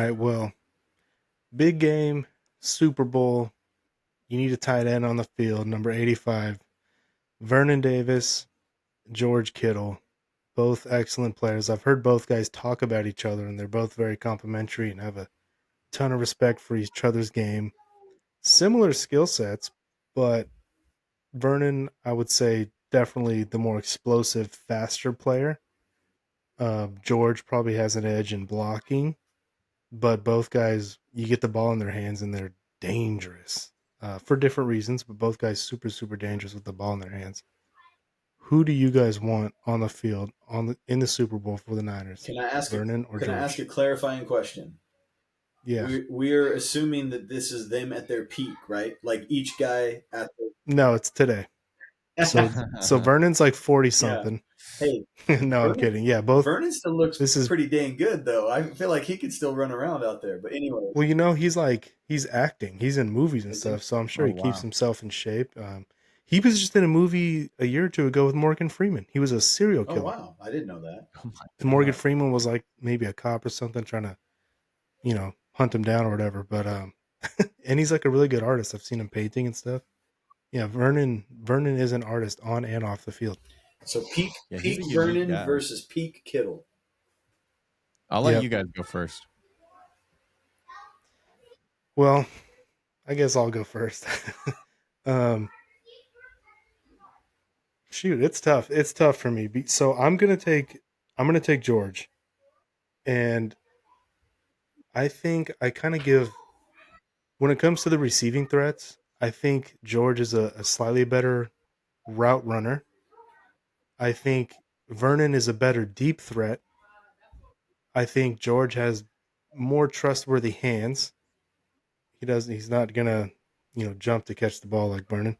right. Well, big game, Super Bowl. You need a tight end on the field, number 85. Vernon Davis, George Kittle, both excellent players. I've heard both guys talk about each other, and they're both very complimentary and have a ton of respect for each other's game. Similar skill sets, but Vernon, I would say, definitely the more explosive, faster player. George probably has an edge in blocking, but both guys, you get the ball in their hands and they're dangerous for different reasons. But both guys super super dangerous with the ball in their hands. Who do you guys want on the field in the Super Bowl for the Niners? Can I ask a Vernon or Can I ask a George? clarifying question? Yeah, We're assuming that this is them at their peak, right? Like each guy at no, it's today. So the so Vernon's like 40 yeah. something. Hey, No, I'm Vernon, kidding. Yeah, both. Vernon still looks This is pretty dang good, though. I feel like he could still run around out there. But anyway, Well, he's acting. He's in movies and is he? stuff, so I'm sure Oh he keeps wow. himself in shape. He was just in a movie a year or two ago with Morgan Freeman. He was a serial Oh killer. wow, I didn't know that. Oh my And Morgan god. Freeman was like maybe a cop or something trying to, hunt him down or whatever. But and he's like a really good artist. I've seen him painting and stuff. Yeah, Vernon is an artist on and off the field. So peak Yeah, he's peak a unique Vernon guy. versus peak Kittle. I'll let Yep. you guys go first. Well, I guess I'll go first. um, Shoot, it's tough. It's tough for me. So I'm gonna take George, and I think I kind of give when it comes to the receiving threats. I think George is a slightly better route runner. I think Vernon is a better deep threat. I think George has more trustworthy hands. He's not gonna, jump to catch the ball like Vernon.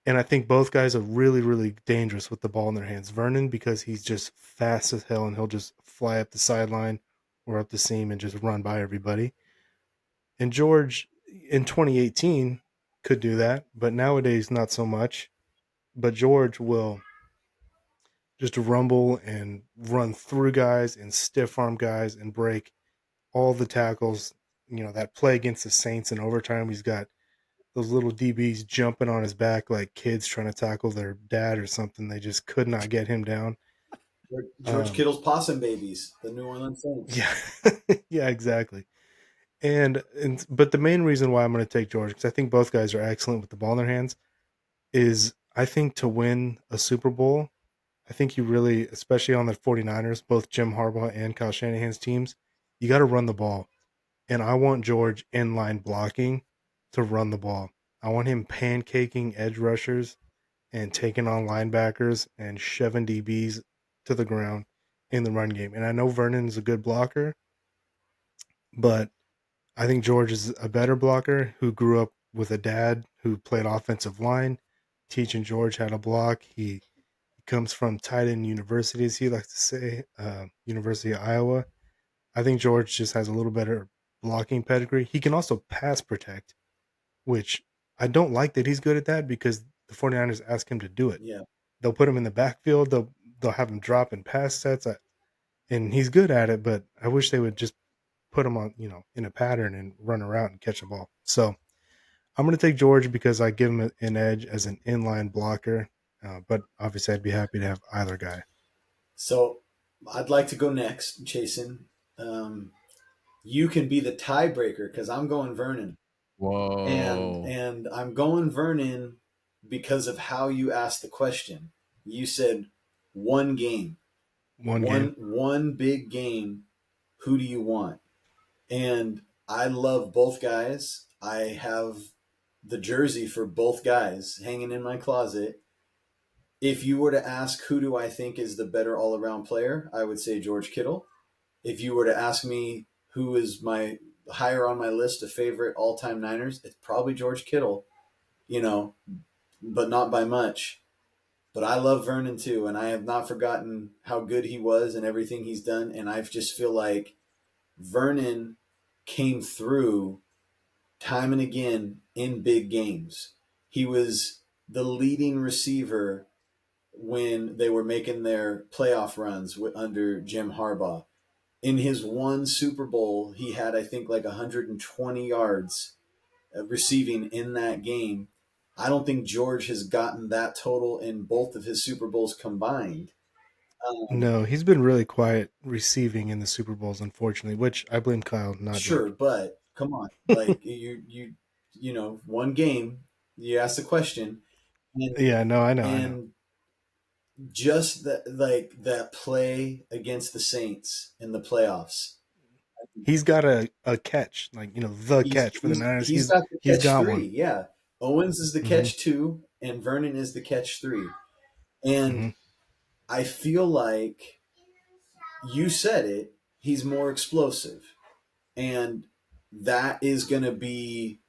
And I think both guys are really, really dangerous with the ball in their hands. Vernon, because he's just fast as hell and he'll just fly up the sideline or up the seam and just run by everybody. And George in 2018 could do that, but nowadays not so much. But George will just rumble and run through guys and stiff arm guys and break all the tackles. That play against the Saints in overtime, he's got those little DBs jumping on his back like kids trying to tackle their dad or something. They just could not get him down. George Um, Kittle's possum babies, the New Orleans Saints. yeah, yeah, exactly. And but the main reason why I'm going to take George, because I think both guys are excellent with the ball in their hands, is I think to win a Super Bowl, I think you really, especially on the 49ers, both Jim Harbaugh and Kyle Shanahan's teams, you got to run the ball. And I want George in line blocking to run the ball. I want him pancaking edge rushers and taking on linebackers and shoving DBs to the ground in the run game. And I know Vernon's a good blocker, but I think George is a better blocker who grew up with a dad who played offensive line, teaching George how to block. He comes from tight end university, as he likes to say, University of Iowa. I think George just has a little better blocking pedigree. He can also pass protect, which I don't like that he's good at that because the 49ers ask him to do it. Yeah. They'll put him in the backfield. They'll have him drop in pass sets, and he's good at it. But I wish they would just put him on, in a pattern and run around and catch a ball. So I'm going to take George because I give him an edge as an inline blocker. But obviously, I'd be happy to have either guy. So I'd like to go next, Jason. Um, you can be the tiebreaker because I'm going Vernon, and Whoa. and I'm going Vernon because of how you asked the question. You said one game, One game. one big game. Who do you want? And I love both guys. I have the jersey for both guys hanging in my closet. If you were to ask who do I think is the better all around player, I would say George Kittle. If you were to ask me who is my higher on my list of favorite all time Niners, it's probably George Kittle, you know, but not by much. But I love Vernon too, and I have not forgotten how good he was and everything he's done. And I just feel like Vernon came through time and again in big games. He was the leading receiver when they were making their playoff runs under Jim Harbaugh. in his one Super Bowl, he had, I think, like 120 yards receiving in that game. I don't think George has gotten that total in both of his Super Bowls combined. No, he's been really quiet receiving in the Super Bowls, unfortunately, which I blame Kyle, not Sure, George. but come on, like one game, you ask the question, and Yeah, no, I know. and just that, like that play against the Saints in the playoffs. He's got a catch, like the catch for the Niners. He's got the He's catch got three. one. Yeah, Owens is the Hmm. catch two, and Vernon is the catch three. And Hmm. I feel like you said it. He's more explosive, and that is going to be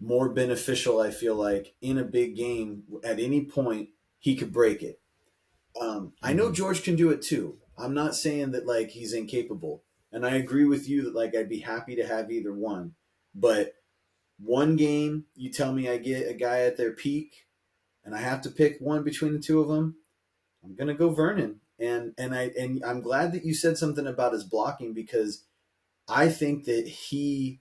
more beneficial. I feel like in a big game, at any point, he could break it. I know Mhm. George can do it too. I'm not saying that like he's incapable, and I agree with you that like I'd be happy to have either one. But one game, you tell me I get a guy at their peak, and I have to pick one between the two of them. I'm gonna go Vernon, and I'm glad that you said something about his blocking because I think that he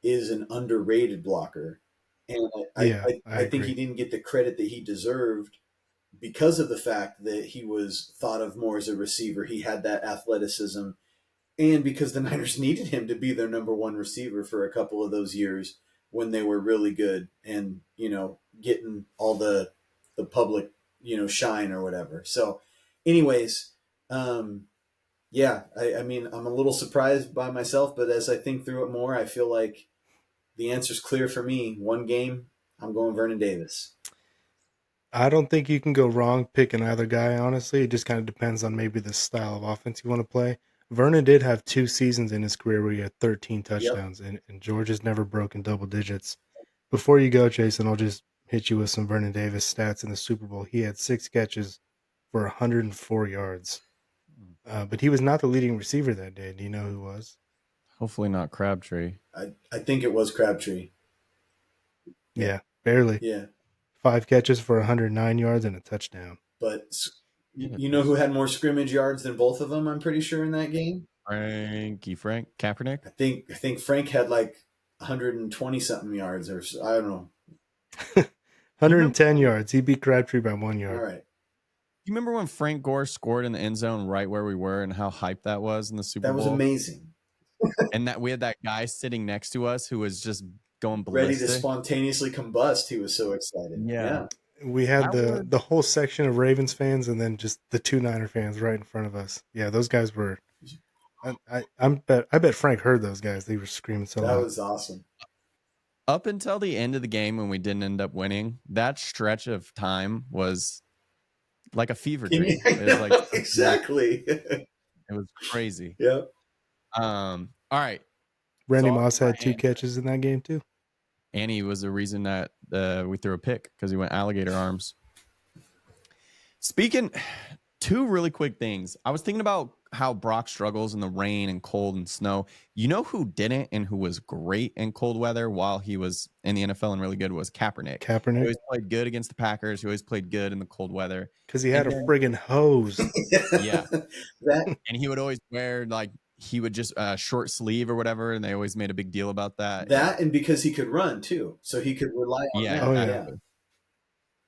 is an underrated blocker, and Yeah, I I think he agree. didn't get the credit that he deserved because of the fact that he was thought of more as a receiver. He had that athleticism, and because the Niners needed him to be their number one receiver for a couple of those years when they were really good and getting all the public shine or whatever. So, anyways, um, yeah, I mean I'm a little surprised by myself, but as I think through it more, I feel like the answer's clear for me. One game, I'm going Vernon Davis. I don't think you can go wrong picking either guy, honestly. It just kind of depends on maybe the style of offense you want to play. Vernon did have 2 seasons in his career where he had 13 Yep. touchdowns, and George has never broken double digits. Before you go, Jason, I'll just hit you with some Vernon Davis stats in the Super Bowl. He had 6 catches for 104 yards, but he was not the leading receiver that day. Do you know who was? Hopefully not Crabtree. I think it was Crabtree. Yeah. Yeah, barely. Yeah. 5 catches for 109 yards and a touchdown. But Yeah, you know who there's had more scrimmage yards than both of them? I'm pretty sure in that game. Frank Kaepernick. I think Frank had like 120 something yards, or I don't know. You remember? 110 yards. He beat Crabtree by 1 All yard. right, You remember when Frank Gore scored in the end zone right where we were and how hyped that was in the Super that was Bowl? amazing. And that we had that guy sitting next to us who was just going Ready to ballistic. spontaneously combust. He was so excited. Yeah. Yeah, We had That was the whole section of Ravens fans and then just the two Niner fans right in front of us. Yeah, those guys were. I bet Frank heard those guys. They were screaming so that loud. was awesome. up until the end of the game when we didn't end up winning. That stretch of time was like a fever dream. It was like Exactly. it was crazy. Yeah. All right. Randy So I'll Moss give my had 2 catches in that game too. Annie was the reason that we threw a pick because he went alligator arms. Speaking, two really quick things. I was thinking about how Brock struggles in the rain and cold and snow. You know who didn't and who was great in cold weather while he was in the NFL and really good was Kaepernick. He Kaepernick, always played good against the Packers. He always played good in the cold weather. because he had And a then, friggin' hose. yeah. that And he would always wear like, he would just short sleeve or whatever. And they always made a big deal about that. that and because he could run too, so he could rely on Yeah, that. Oh yeah. Yeah. exactly.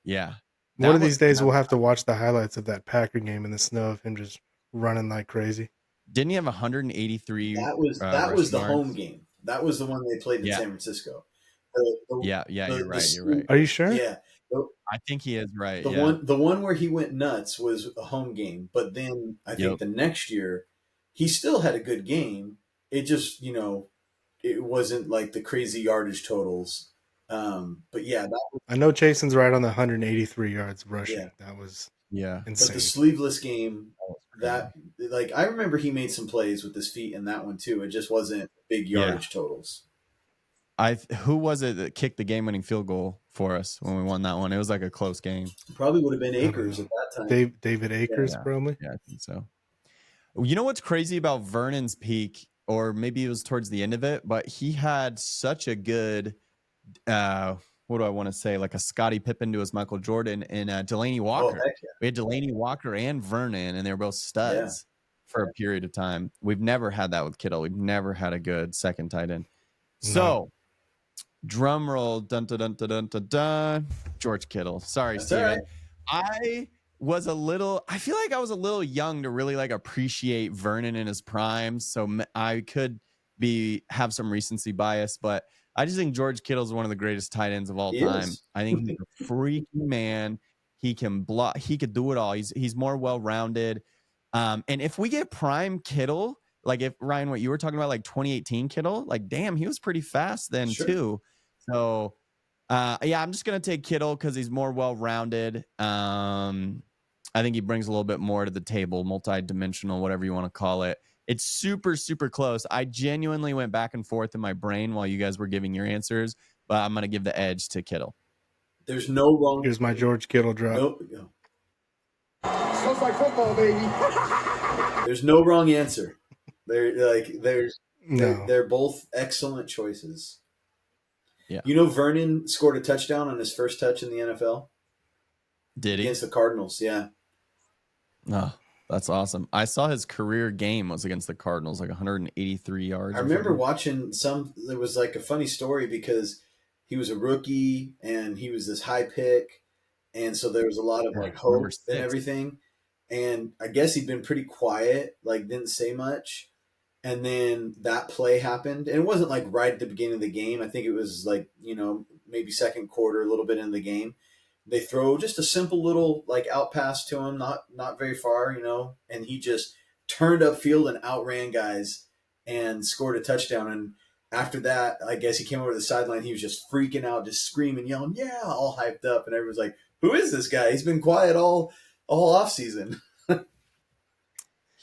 Yeah. One That of was, these days we'll have to watch the highlights of that Packer game in the snow of him just running like crazy. didn't he have 183 That was rushing the home yards? game. That was the one they played in Yeah. San Francisco. The the Yeah. Yeah. You're the right. You're right. sleep, Are you sure? yeah. The, I think he is right. the Yeah. one where he went nuts was a home game, but then I think Yep. the next year he still had a good game. It just it wasn't like the crazy yardage totals. But yeah, that was, I know Jason's right on the 183 yards yeah. rushing. That was Yeah. But the insane. sleeveless game, That was that crazy. like I remember he made some plays with his feet in that one too. It just wasn't big Yeah. yardage totals. Who was it that kicked the game-winning field goal for us when we won that one? It was like a close game. Probably would have been I don't Akers know. at that time. David Akers, Yeah. probably. Yeah, I think so. You know what's crazy about Vernon's peak, or maybe it was towards the end of it, but he had such a good what do I want to say? Like a Scottie Pippen to his Michael Jordan and Delaney Oh Walker. heck We had Delaney Walker and Vernon, and they were both yeah, yeah. studs. for a period of time. We've never had that with Kittle. We've never had a good second tight end. No. So, drum roll, dun dun dun dun dun dun, dun. George Kittle. Sorry, That's Steven. all right. I feel like I was a little young to really like appreciate Vernon in his prime. So I could have some recency bias, but I just think George Kittle is one of the greatest tight ends of all He time. is. I think he's a freaking man. He can block. He could do it all. He's more well-rounded. And if we get prime Kittle, like if Ryan, what you were talking about, like 2018 Kittle, like damn, he was pretty fast then Sure. too. So yeah, I'm just gonna take Kittle because he's more well-rounded. I think he brings a little bit more to the table, multi-dimensional, whatever you want to call it. It's super, super close. I genuinely went back and forth in my brain while you guys were giving your answers, but I'm gonna give the edge to Kittle. There's no wrong. Here's my George Kittle drop. No. Sounds like football, baby. There's no wrong answer. They're No. both excellent choices. Yeah. You know, Vernon scored a touchdown on his first touch in the NFL Did he? against the Cardinals. Yeah. Oh, that's awesome. I saw his career game was against the Cardinals, like 183 yards. I remember watching there was like a funny story because he was a rookie and he was this high pick. And so there was a lot of like hope and everything. And I guess he'd been pretty quiet, like didn't say much. And then that play happened. And it wasn't like right at the beginning of the game. I think it was like, maybe second quarter, a little bit in the game. They throw just a simple little like out pass to him, not very far, and he just turned upfield and outran guys and scored a touchdown. And after that, I guess he came over to the sideline. He was just freaking out, just screaming, yelling, yeah, all hyped up. And everyone's like, who is this guy? He's been quiet all off season.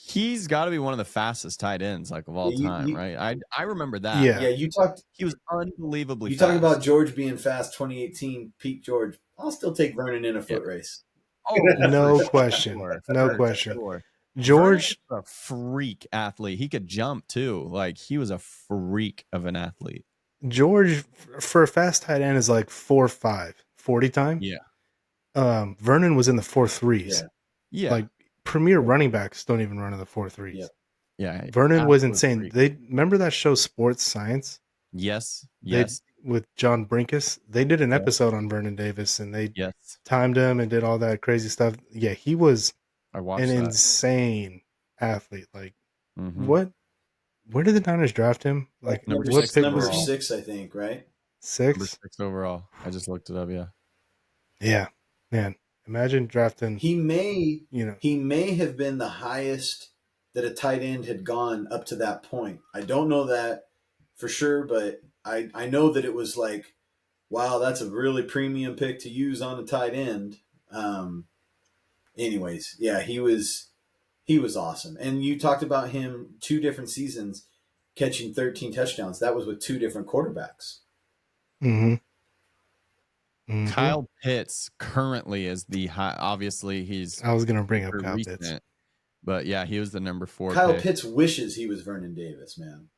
He's got to be one of the fastest tight ends like of all time, right? I remember that. Yeah. Yeah, he was unbelievably you fast. talking about George being fast, 2018 peak George. I'll still take Vernon in a foot race. Oh, No for question. sure. No For question. sure. George, Vernon's a freak athlete. He could jump too. Like he was a freak of an athlete. George for a fast tight end is like 4.5 40 time. Yeah. Vernon was in the 4.3s. Yeah. Like premier running backs don't even run in the 4.3s. Yeah. Vernon was insane. Freak. They remember that show Sports Science? Yes. With John Brinkus. They did an episode on Vernon Davis and they timed him and did all that crazy stuff. Yeah, he was an insane athlete. Like what? Where did the Niners draft him? Like number what 6 pick number was he? 6, I think, right? 6? Number 6 overall. I just looked it up. Yeah. Yeah, man. Imagine drafting. He may have been the highest that a tight end had gone up to that point. I don't know that for sure, but I know that it was like, wow, that's a really premium pick to use on a tight end. Anyways, yeah, he was awesome. And you talked about him 2 different seasons catching 13 touchdowns. That was with 2 different quarterbacks. Mm-hmm. Kyle Pitts currently is the high. Obviously, he's. I was going to bring up Kyle Pitts. But yeah, he was the number 4 Kyle pick. Pitts wishes he was Vernon Davis, man.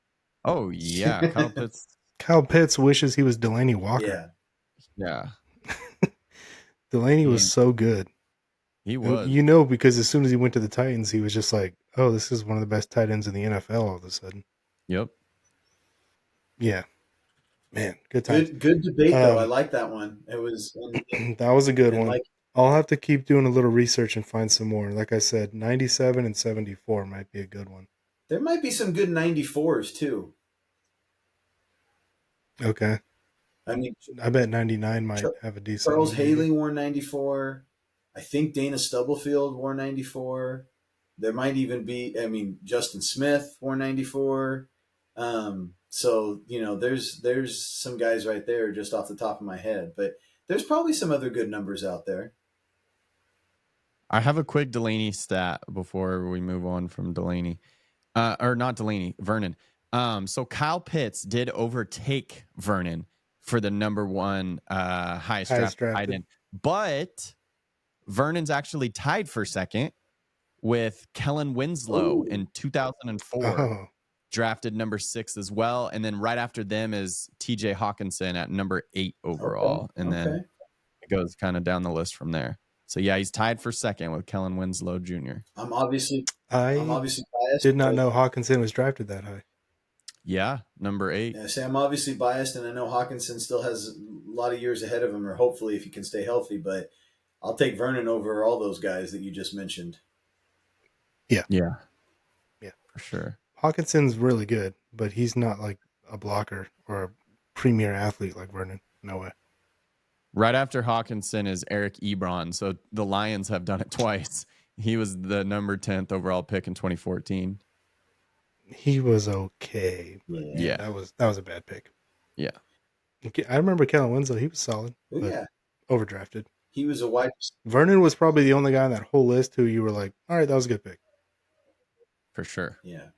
Oh, yeah. Kyle Pitts. Kyle Pitts wishes he was Delaney Walker. Yeah. Delaney was so good. He was. Because as soon as he went to the Titans, he was just like, oh, this is one of the best tight ends in the NFL all of a sudden. Yep. Yeah. Man, good time. Good debate, though. I like that one. It was that was a good one. I'll have to keep doing a little research and find some more. Like I said, 97 and 74 might be a good one. There might be some good 94s, too. Okay. I mean, I bet 99 might have a decent Charles one. Haley wore 94. I think Dana Stubblefield wore 94. There might even be, Justin Smith wore 94. So, there's some guys right there just off the top of my head. But there's probably some other good numbers out there. I have a quick Delaney stat before we move on from Delaney. Or not Delaney, Vernon. So Kyle Pitts did overtake Vernon for the number 1 highest drafted tight end. But Vernon's actually tied for second with Kellen Winslow in 2004. Oh. Drafted number 6 as well. And then right after them is TJ Hawkinson at number 8 overall. And then it goes kind of down the list from there. So yeah, he's tied for second with Kellen Winslow Jr. I'm obviously I biased. did not but- know Hawkinson was drafted that high. Yeah, number 8. Yeah, say I'm obviously biased, and I know Hawkinson still has a lot of years ahead of him, or hopefully if he can stay healthy. But I'll take Vernon over all those guys that you just mentioned. Yeah, Yeah. for sure. Hawkinson's really good, but he's not like a blocker or a premier athlete like Vernon. No way. Right after Hawkinson is Eric Ebron. So the Lions have done it twice. He was the number 10th overall pick in 2014. He was okay, but Yeah. that was a bad pick. Yeah. I remember Kellen Winslow. He was solid, Oh, but yeah, overdrafted. he was a wide. Vernon was probably the only guy on that whole list who you were like, all right, that was a good pick. For sure. Yeah,